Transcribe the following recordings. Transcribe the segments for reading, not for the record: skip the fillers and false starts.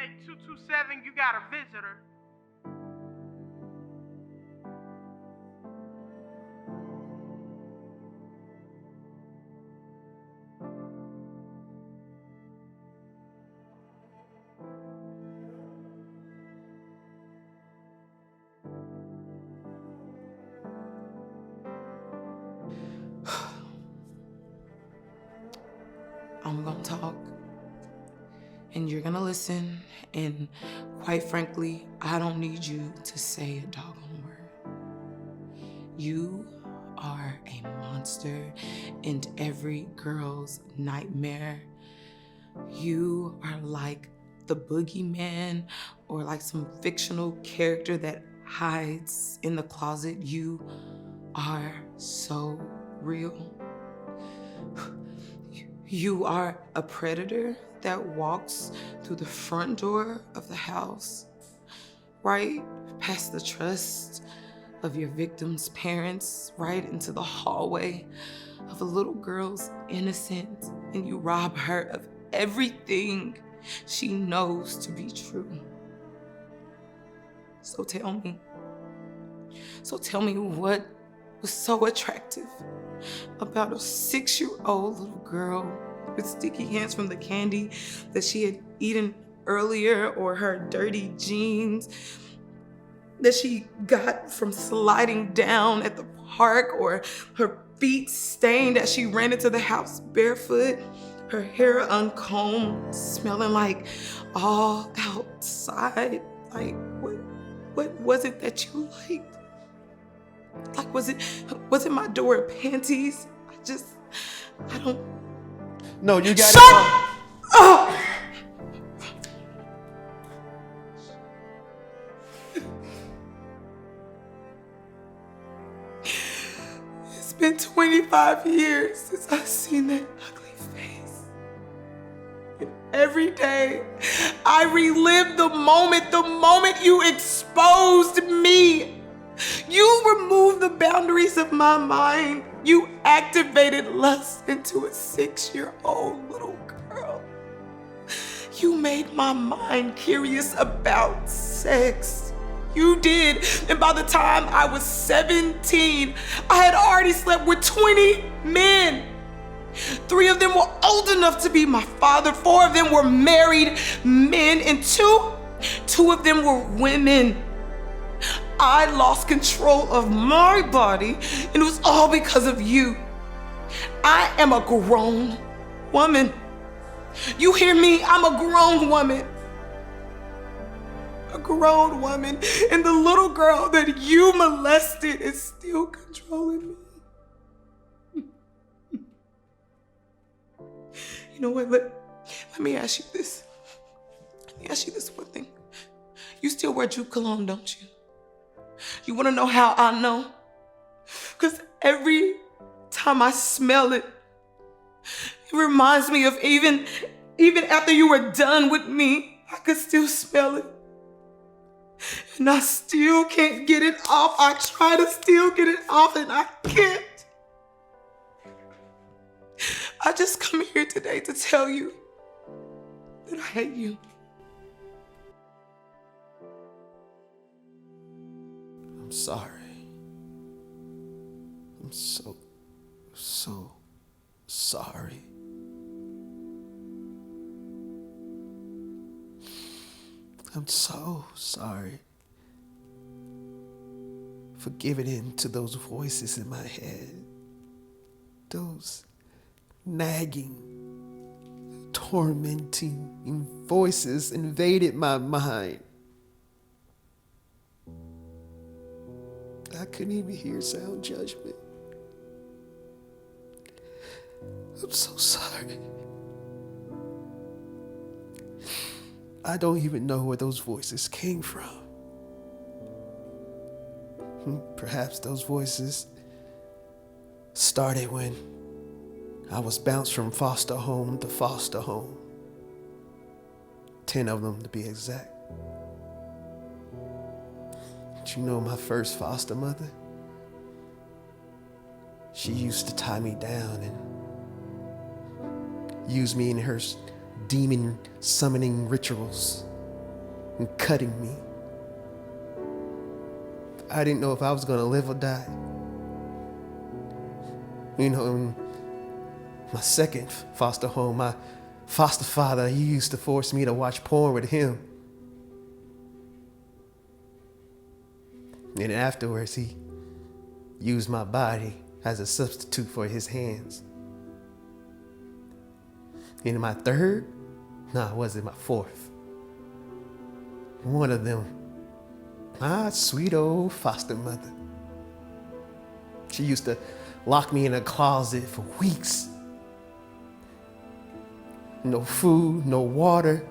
Inmate 227, you got a visitor. I'm gonna talk, and you're gonna listen, and quite frankly, I don't need you to say a doggone word. You are a monster and every girl's nightmare. You are like the boogeyman or like some fictional character that hides in the closet. You are so real. You are a predator that walks through the front door of the house, right past the trust of your victim's parents, right into the hallway of a little girl's innocence, and you rob her of everything she knows to be true. So tell me what was so attractive about a 6-year-old little girl with sticky hands from the candy that she had eaten earlier, or her dirty jeans that she got from sliding down at the park, or her feet stained as she ran into the house barefoot, her hair uncombed, smelling like all outside. Like, what was it that you liked? Like, was it my Dora panties? I don't. No, you got Shut up! It's been 25 years since I've seen that ugly face. And every day, I relive the moment you exposed me. You removed the boundaries of my mind. You activated lust into a 6-year-old little girl. You made my mind curious about sex. You did. And by the time I was 17, I had already slept with 20 men. 3 of them were old enough to be my father. 4 of them were married men, and two of them were women. I lost control of my body, and it was all because of you. I am a grown woman. You hear me? I'm a grown woman. A grown woman, and the little girl that you molested is still controlling me. You know what? Let me ask you this. Let me ask you this one thing. You still wear Juke cologne, don't you? You want to know how I know? Because every time I smell it, it reminds me of even after you were done with me, I could still smell it. And I still can't get it off. I try to still get it off, and I can't. I just come here today to tell you that I hate you. I'm sorry. I'm so sorry. I'm so sorry for giving in to those voices in my head. Those nagging, tormenting voices invaded my mind. I couldn't even hear sound judgment. I'm so sorry. I don't even know where those voices came from. Perhaps those voices started when I was bounced from foster home to foster home. 10 of them to be exact. But you know my first foster mother? She used to tie me down and use me in her demon summoning rituals. and cutting me. I didn't know if I was going to live or die. You know, in my second foster home, my foster father, he used to force me to watch porn with him. And afterwards, he used my body as a substitute for his hands. And my third, no, it wasn't my fourth. One of them, my sweet old foster mother. She used to lock me in a closet for weeks. No food, no water,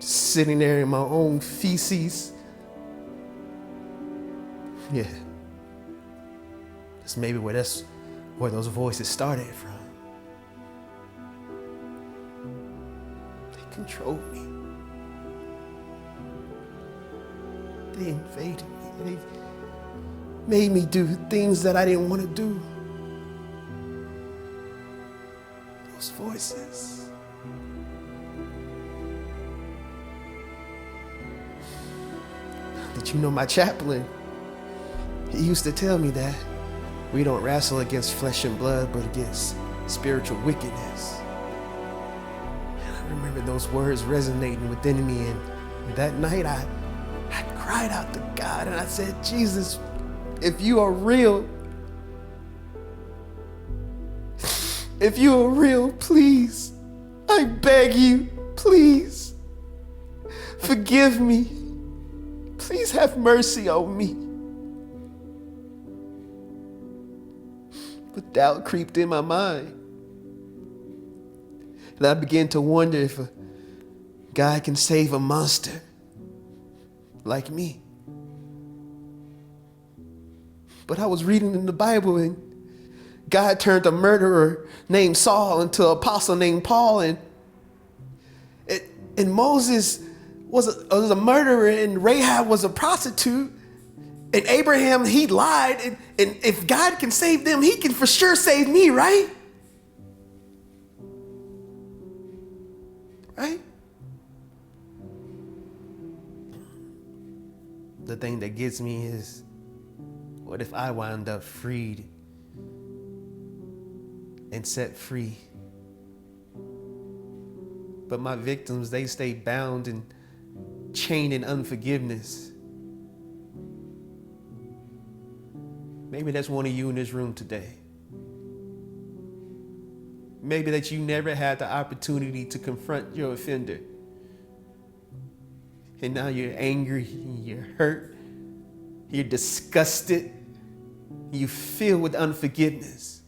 just sitting there in my own feces. Yeah. That's maybe where those voices started from. They controlled me. They invaded me. They made me do things that I didn't want to do. Those voices. Did you know my chaplain? He used to tell me that we don't wrestle against flesh and blood, but against spiritual wickedness. And I remember those words resonating within me, and that night I cried out to God and I said, Jesus, if you are real, please, I beg you, please, forgive me. Please have mercy on me. But doubt creeped in my mind. And I began to wonder if a God can save a monster like me. But I was reading in the Bible and God turned a murderer named Saul into an apostle named Paul, and Moses was a murderer, and Rahab was a prostitute, and Abraham, he lied, and if God can save them, he can for sure save me, right? Right? The thing that gets me is, what if I wound up freed and set free? But my victims, they stay bound and chained in unforgiveness. Maybe that's one of you in this room today. Maybe that you never had the opportunity to confront your offender. And now you're angry, you're hurt, you're disgusted, you feel with unforgiveness,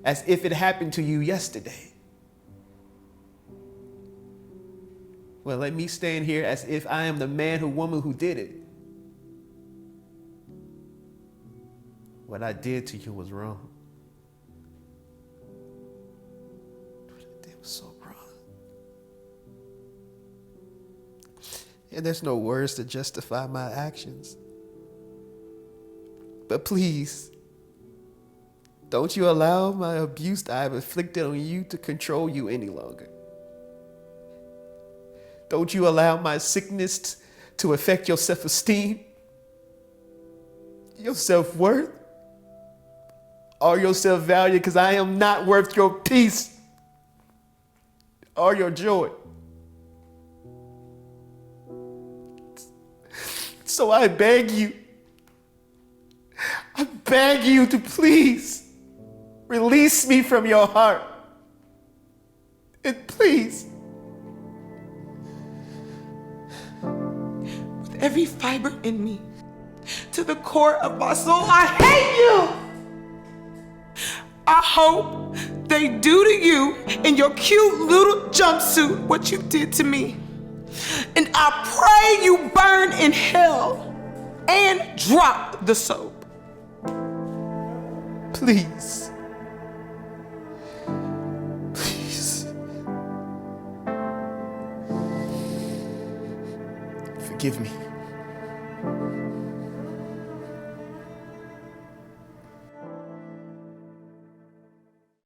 as if it happened to you yesterday. Well, let me stand here as if I am the man or woman who did it. What I did to you was wrong. What I did was so wrong. And there's no words to justify my actions. But please, don't you allow my abuse that I have inflicted on you to control you any longer. Don't you allow my sickness to affect your self-esteem, your self-worth, or your self-value, because I am not worth your peace or your joy. So I beg you to please release me from your heart. And please, with every fiber in me, to the core of my soul, I hate you. I hope they do to you in your cute little jumpsuit what you did to me. And I pray you burn in hell and drop the soap. please. Please. Forgive me.